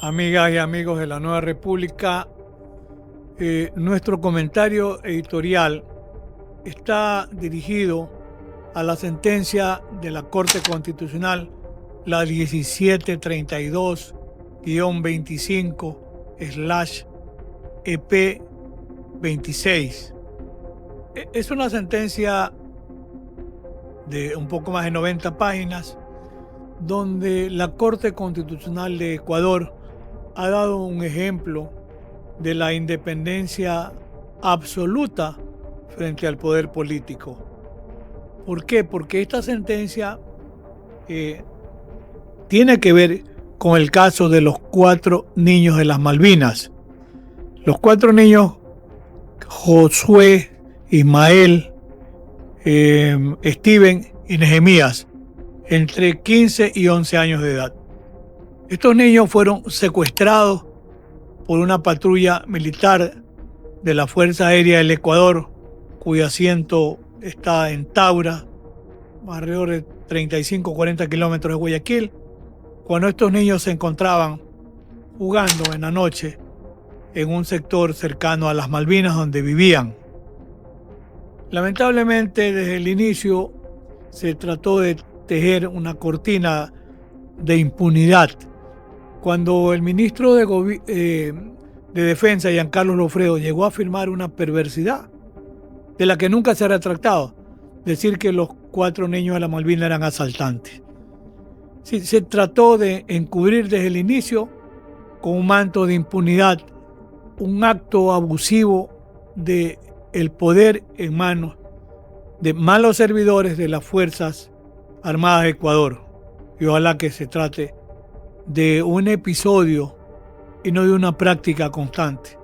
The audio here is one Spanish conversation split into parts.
Amigas y amigos de la Nueva República, nuestro comentario editorial está dirigido a la sentencia de la Corte Constitucional, la 1732-25/EP26. Es una sentencia de un poco más de 90 páginas, donde la Corte Constitucional de Ecuador ha dado un ejemplo de la independencia absoluta frente al poder político. ¿Por qué? Porque esta sentencia tiene que ver con el caso de los 4 niños de las Malvinas. Los 4 niños, Josué, Ismael, Steven y Nehemías, entre 15 y 11 años de edad. Estos niños fueron secuestrados por una patrulla militar de la Fuerza Aérea del Ecuador, cuyo asiento está en Taura, alrededor de 35-40 kilómetros de Guayaquil, cuando estos niños se encontraban jugando en la noche en un sector cercano a las Malvinas donde vivían. Lamentablemente, desde el inicio se trató de tejer una cortina de impunidad. Cuando el ministro de Defensa, Giancarlo Lofredo, llegó a afirmar una perversidad de la que nunca se ha retractado, decir que los 4 niños de la Malvinas eran asaltantes. Sí, se trató de encubrir desde el inicio con un manto de impunidad un acto abusivo del poder en manos de malos servidores de las Fuerzas Armadas de Ecuador. Y ojalá que se trate de un episodio y no de una práctica constante.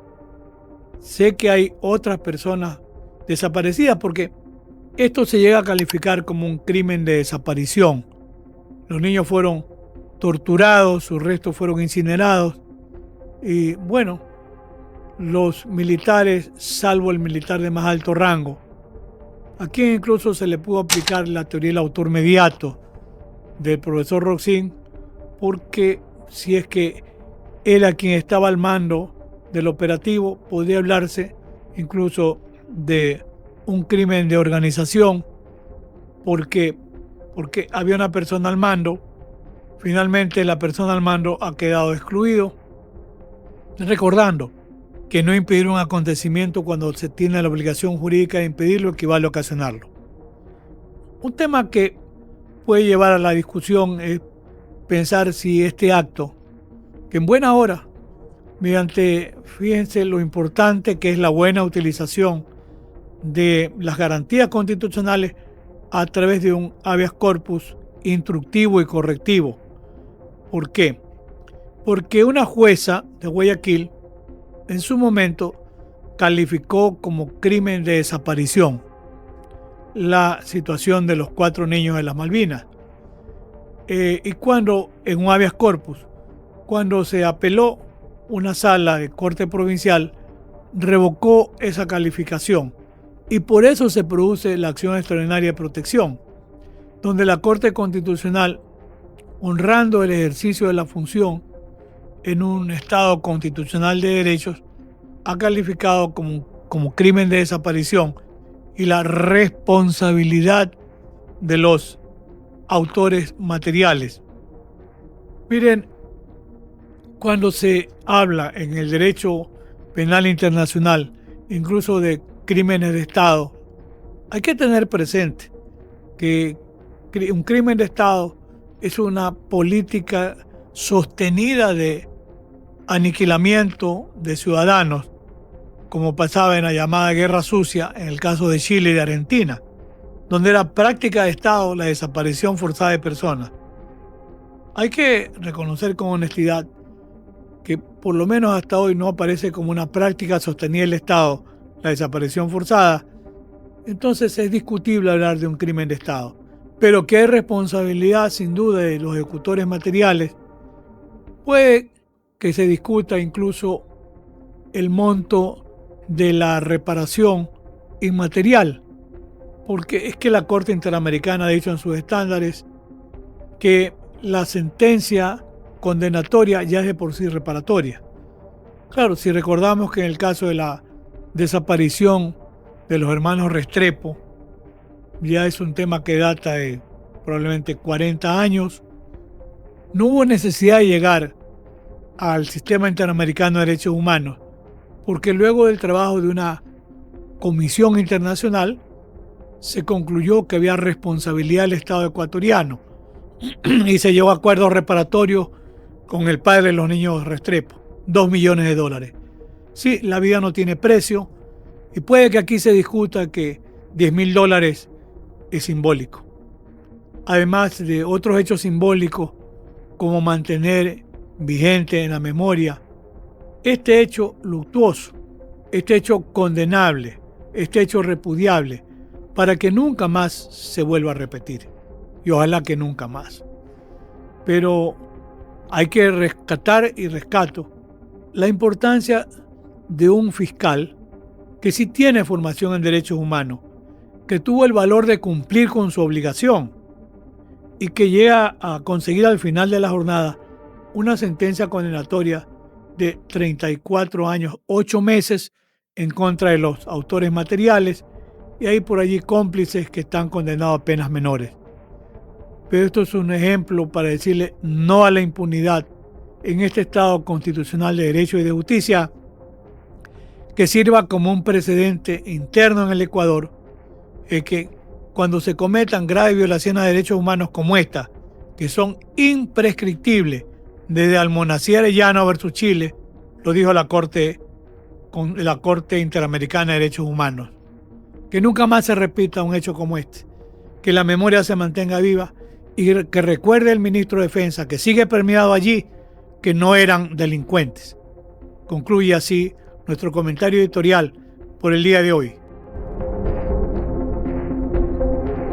Sé que hay otras personas desaparecidas porque esto se llega a calificar como un crimen de desaparición. Los niños fueron torturados, sus restos fueron incinerados y bueno, los militares, salvo el militar de más alto rango, a quien incluso se le pudo aplicar la teoría del autor mediato del profesor Roxin, porque si es que era quien estaba al mando del operativo, podría hablarse incluso de un crimen de organización, porque había una persona al mando. Finalmente la persona al mando ha quedado excluido, recordando que no impedir un acontecimiento cuando se tiene la obligación jurídica de impedirlo equivale a ocasionarlo. Un tema que puede llevar a la discusión es pensar si este acto, que en buena hora, mediante, fíjense lo importante que es la buena utilización de las garantías constitucionales a través de un habeas corpus instructivo y correctivo. ¿Por qué? Porque una jueza de Guayaquil en su momento calificó como crimen de desaparición la situación de los 4 niños de las Malvinas. Y cuando en un habeas corpus, cuando se apeló, una sala de corte provincial revocó esa calificación y por eso se produce la acción extraordinaria de protección, donde la Corte Constitucional, honrando el ejercicio de la función en un Estado constitucional de derechos, ha calificado como crimen de desaparición y la responsabilidad de los autores materiales. Miren, cuando se habla en el derecho penal internacional, incluso de crímenes de Estado, hay que tener presente que un crimen de Estado es una política sostenida de aniquilamiento de ciudadanos, como pasaba en la llamada Guerra Sucia en el caso de Chile y de Argentina, donde era práctica de Estado la desaparición forzada de personas. Hay que reconocer con honestidad que por lo menos hasta hoy no aparece como una práctica sostenida del Estado la desaparición forzada. Entonces es discutible hablar de un crimen de Estado, pero que hay responsabilidad sin duda de los ejecutores materiales. Puede que se discuta incluso el monto de la reparación inmaterial, porque es que la Corte Interamericana ha dicho en sus estándares que la sentencia condenatoria ya es de por sí reparatoria. Claro, si recordamos que en el caso de la desaparición de los hermanos Restrepo, ya es un tema que data de probablemente 40 años, no hubo necesidad de llegar al Sistema Interamericano de Derechos Humanos, porque luego del trabajo de una comisión internacional se concluyó que había responsabilidad del Estado ecuatoriano y se llegó a acuerdos reparatorios con el padre de los niños Restrepo, $2 millones. Sí, la vida no tiene precio y puede que aquí se discuta que $10.000 es simbólico. Además de otros hechos simbólicos como mantener vigente en la memoria este hecho luctuoso, este hecho condenable, este hecho repudiable, para que nunca más se vuelva a repetir. Y ojalá que nunca más. Pero hay que rescatar y rescato la importancia de un fiscal que sí tiene formación en derechos humanos, que tuvo el valor de cumplir con su obligación y que llega a conseguir al final de la jornada una sentencia condenatoria de 34 años, 8 meses en contra de los autores materiales, y hay por allí cómplices que están condenados a penas menores. Pero esto es un ejemplo para decirle no a la impunidad en este Estado constitucional de derecho y de justicia, que sirva como un precedente interno en el Ecuador, que cuando se cometan graves violaciones de derechos humanos como esta, que son imprescriptibles, desde Almonacía Arellano versus Chile, lo dijo la Corte Interamericana de Derechos Humanos, que nunca más se repita un hecho como este, que la memoria se mantenga viva y que recuerde el ministro de Defensa, que sigue permeado allí, que no eran delincuentes. Concluye así nuestro comentario editorial por el día de hoy.